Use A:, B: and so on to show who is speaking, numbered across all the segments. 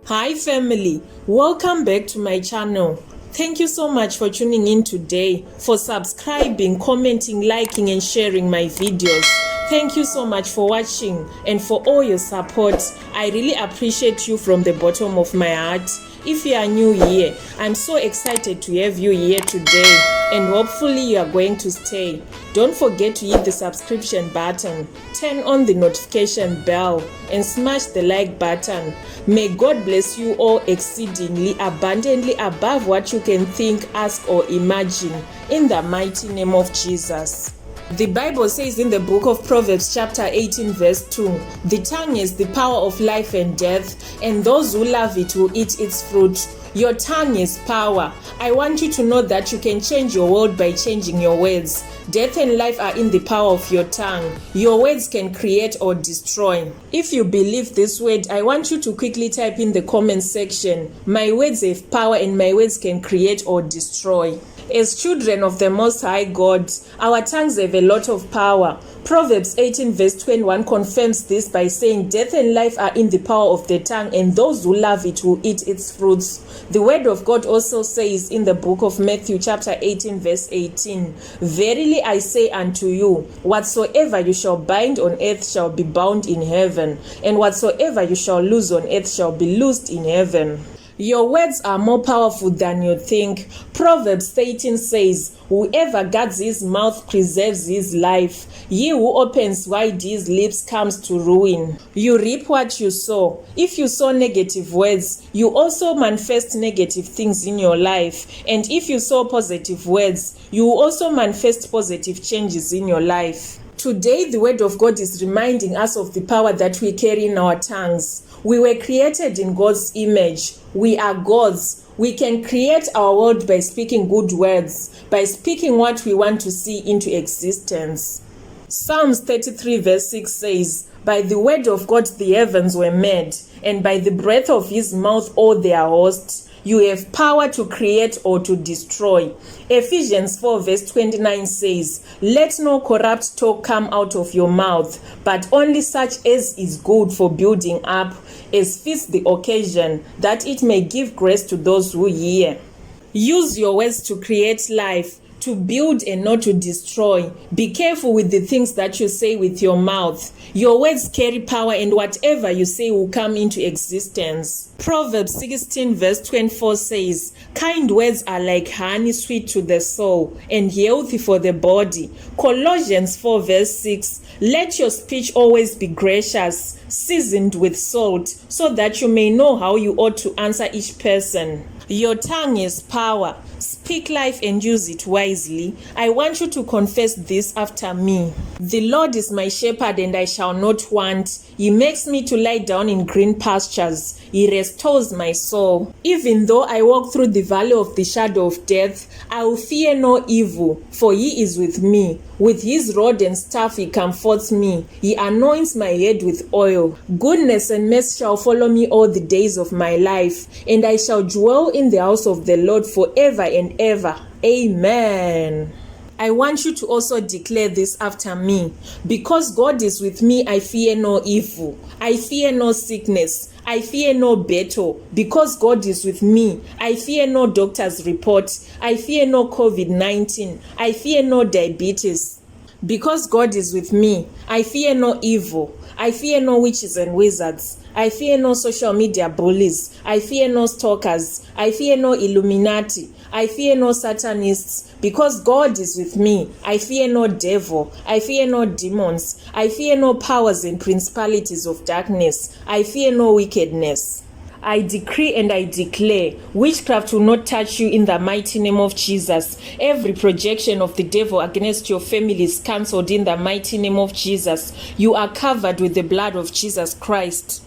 A: Hi family, welcome back to my channel. Thank you so much for tuning in today, for subscribing, commenting, liking and sharing my videos. Thank you so much for watching and for all your support. I really appreciate you from the bottom of my heart. If you are new here, I'm so excited to have you here today and hopefully you are going to stay. Don't forget to hit the subscription button, turn on the notification bell and smash the like button. May God bless you all exceedingly abundantly above what you can think, ask or imagine in the mighty name of Jesus. The Bible says in the book of Proverbs chapter 18 verse 2, the tongue is the power of life and death, and those who love it will eat its fruit. Your tongue is power. I want you to know that you can change your world by changing your words. Death and life are in the power of your tongue. Your words can create or destroy. If you believe this word, I want you to quickly type in the comment section, my words have power and my words can create or destroy. As children of the Most High God, our tongues have a lot of power. Proverbs 18 verse 21 confirms this by saying, death and life are in the power of the tongue, and those who love it will eat its fruits. The word of God also says in the book of Matthew chapter 18 verse 18, verily I say unto you, whatsoever you shall bind on earth shall be bound in heaven, and whatsoever you shall loose on earth shall be loosed in heaven. Your words are more powerful than you think. Proverbs 18 says, whoever guards his mouth preserves his life. He who opens wide his lips comes to ruin. You reap what you sow. If you sow negative words, you also manifest negative things in your life. And if you sow positive words, you also manifest positive changes in your life. Today, the word of God is reminding us of the power that we carry in our tongues. We were created in God's image. We are God's. We can create our world by speaking good words, by speaking what we want to see into existence. Psalms 33 verse 6 says, by the word of God the heavens were made, and by the breath of his mouth all their hosts. You have power to create or to destroy. Ephesians 4 verse 29 says, let no corrupt talk come out of your mouth, but only such as is good for building up, as fits the occasion, that it may give grace to those who hear. Use your words to create life, to build and not to destroy. Be careful with the things that you say with your mouth. Your words carry power, and whatever you say will come into existence. Proverbs 16 verse 24 says, kind words are like honey, sweet to the soul and healthy for the body. Colossians 4 verse 6, let your speech always be gracious, seasoned with salt, so that you may know how you ought to answer each person. Your tongue is power. Speak life and use it wisely. I want you to confess this after me. The Lord is my shepherd and I shall not want. He makes me to lie down in green pastures. He restores my soul. Even though I walk through the valley of the shadow of death, I will fear no evil, for he is with me. With his rod and staff he comforts me. He anoints my head with oil. Goodness and mercy shall follow me all the days of my life, and I shall dwell in the house of the Lord forever and ever. Amen. I want you to also declare this after me. Because God is with me, I fear no evil. I fear no sickness. I fear no battle. Because God is with me, I fear no doctor's report. I fear no COVID-19. I fear no diabetes. Because God is with me, I fear no evil. I fear no witches and wizards. I fear no social media bullies. I fear no stalkers. I fear no Illuminati. I fear no Satanists. Because God is with me, I fear no devil. I fear no demons. I fear no powers and principalities of darkness. I fear no wickedness. I decree and I declare, witchcraft will not touch you in the mighty name of Jesus. Every projection of the devil against your family is cancelled in the mighty name of Jesus. You are covered with the blood of Jesus Christ.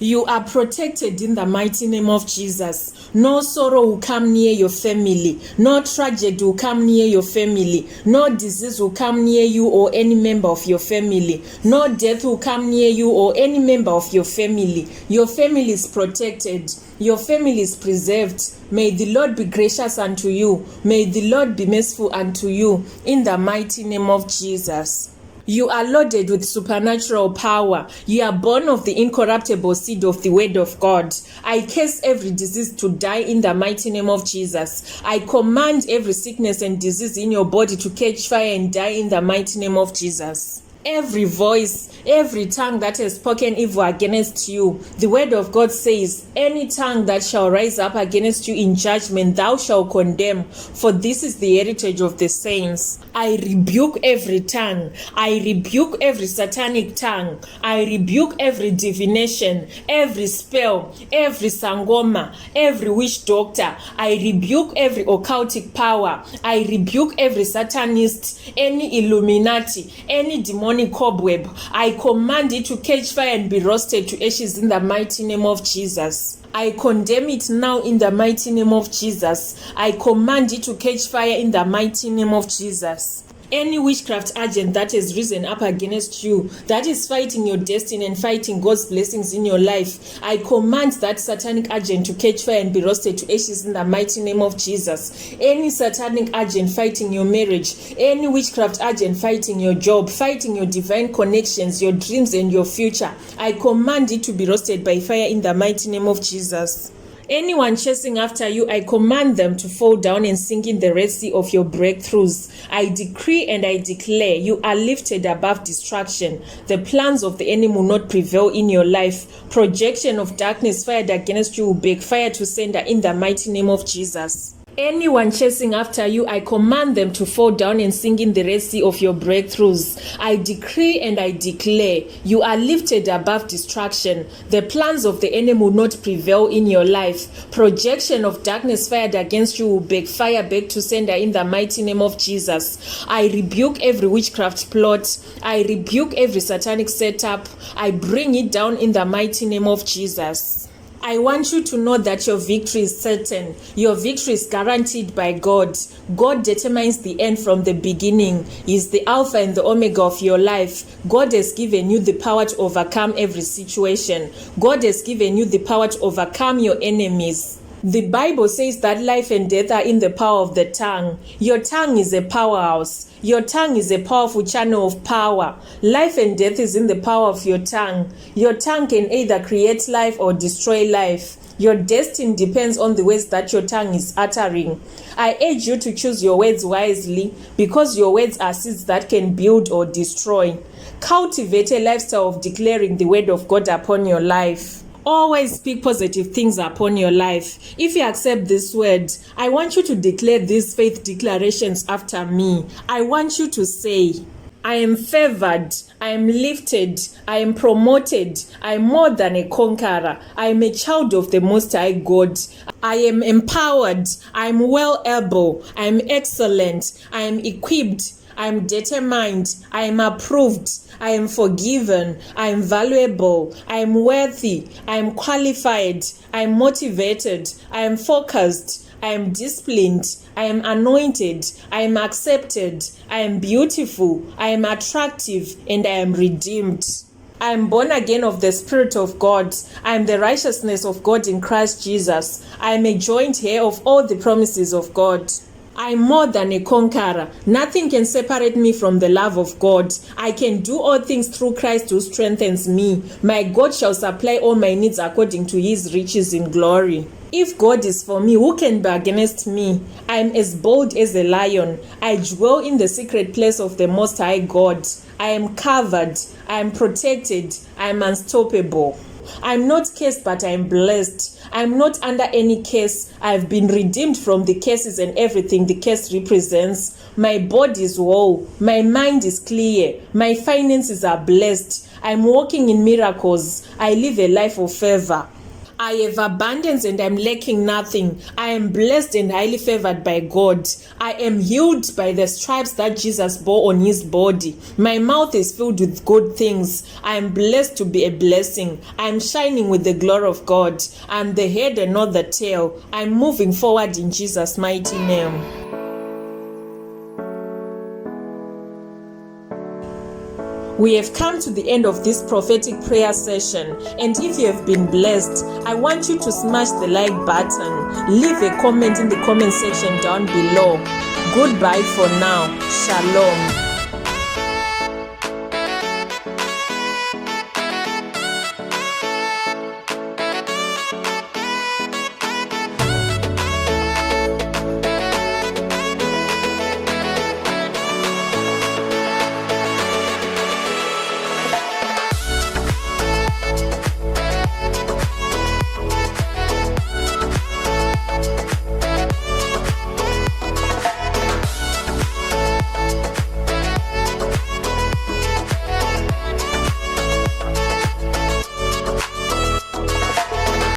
A: You are protected in the mighty name of Jesus. No sorrow will come near your family. No tragedy will come near your family. No disease will come near you or any member of your family. No death will come near you or any member of your family. Your family is protected. Your family is preserved. May the Lord be gracious unto you. May the Lord be merciful unto you in the mighty name of Jesus. You are loaded with supernatural power. You are born of the incorruptible seed of the word of God. I curse every disease to die in the mighty name of Jesus. I command every sickness and disease in your body to catch fire and die in the mighty name of Jesus. Every voice, every tongue that has spoken evil against you, the word of God says, any tongue that shall rise up against you in judgment, thou shalt condemn, for this is the heritage of the saints. I rebuke every tongue. I rebuke every satanic tongue. I rebuke every divination, every spell, every sangoma, every witch doctor. I rebuke every occultic power. I rebuke every satanist, any Illuminati, any demonic cobweb. I command it to catch fire and be roasted to ashes in the mighty name of Jesus. I condemn it now in the mighty name of Jesus. I command it to catch fire in the mighty name of Jesus. Any witchcraft agent that has risen up against you, that is fighting your destiny and fighting God's blessings in your life, I command that satanic agent to catch fire and be roasted to ashes in the mighty name of Jesus. Any satanic agent fighting your marriage, any witchcraft agent fighting your job, fighting your divine connections, your dreams and your future, I command it to be roasted by fire in the mighty name of Jesus. Anyone chasing after you, I command them to fall down and sink in the Red Sea of your breakthroughs. I decree and I declare you are lifted above destruction. The plans of the enemy will not prevail in your life. Projection of darkness fired against you will backfire to sender in the mighty name of Jesus. Anyone chasing after you, I command them to fall down and sink in the Red Sea of your breakthroughs. I decree and I declare you are lifted above destruction. The plans of the enemy will not prevail in your life. Projection of darkness fired against you will backfire back to sender in the mighty name of Jesus. I rebuke every witchcraft plot. I rebuke every satanic setup. I bring it down in the mighty name of Jesus. I want you to know that your victory is certain. Your victory is guaranteed by God. God determines the end from the beginning. He is the Alpha and the Omega of your life. God has given you the power to overcome every situation. God has given you the power to overcome your enemies. The Bible says that life and death are in the power of the tongue. Your tongue is a powerhouse. Your tongue is a powerful channel of power. Life and death is in the power of your tongue. Your tongue can either create life or destroy life. Your destiny depends on the words that your tongue is uttering. I urge you to choose your words wisely, because your words are seeds that can build or destroy. Cultivate a lifestyle of declaring the word of God upon your life. Always speak positive things upon your life. If you accept this word, I want you to declare these faith declarations after me. I want you to say, I am favored, I am lifted, I am promoted, I am more than a conqueror, I am a child of the Most High God, I am empowered, I am well able, I am excellent, I am equipped, I am determined, I am approved, I am forgiven, I am valuable, I am worthy, I am qualified, I am motivated, I am focused, I am disciplined, I am anointed, I am accepted, I am beautiful, I am attractive, and I am redeemed. I am born again of the Spirit of God. I am the righteousness of God in Christ Jesus. I am a joint heir of all the promises of God. I am more than a conqueror. Nothing can separate me from the love of God. I can do all things through Christ who strengthens me. My God shall supply all my needs according to his riches in glory. If God is for me, who can be against me? I am as bold as a lion. I dwell in the secret place of the Most High God. I am covered. I am protected. I am unstoppable. I am not cursed, but I am blessed. I am not under any curse. I have been redeemed from the curses and everything the curse represents. My body is whole. My mind is clear. My finances are blessed. I am walking in miracles. I live a life of favor. I have abundance and I'm lacking nothing. I am blessed and highly favored by God. I am healed by the stripes that Jesus bore on his body. My mouth is filled with good things. I am blessed to be a blessing. I am shining with the glory of God. I am the head and not the tail. I am moving forward in Jesus' mighty name. We have come to the end of this prophetic prayer session, and if you have been blessed, I want you to smash the like button. Leave a comment in the comment section down below. Goodbye for now. Shalom.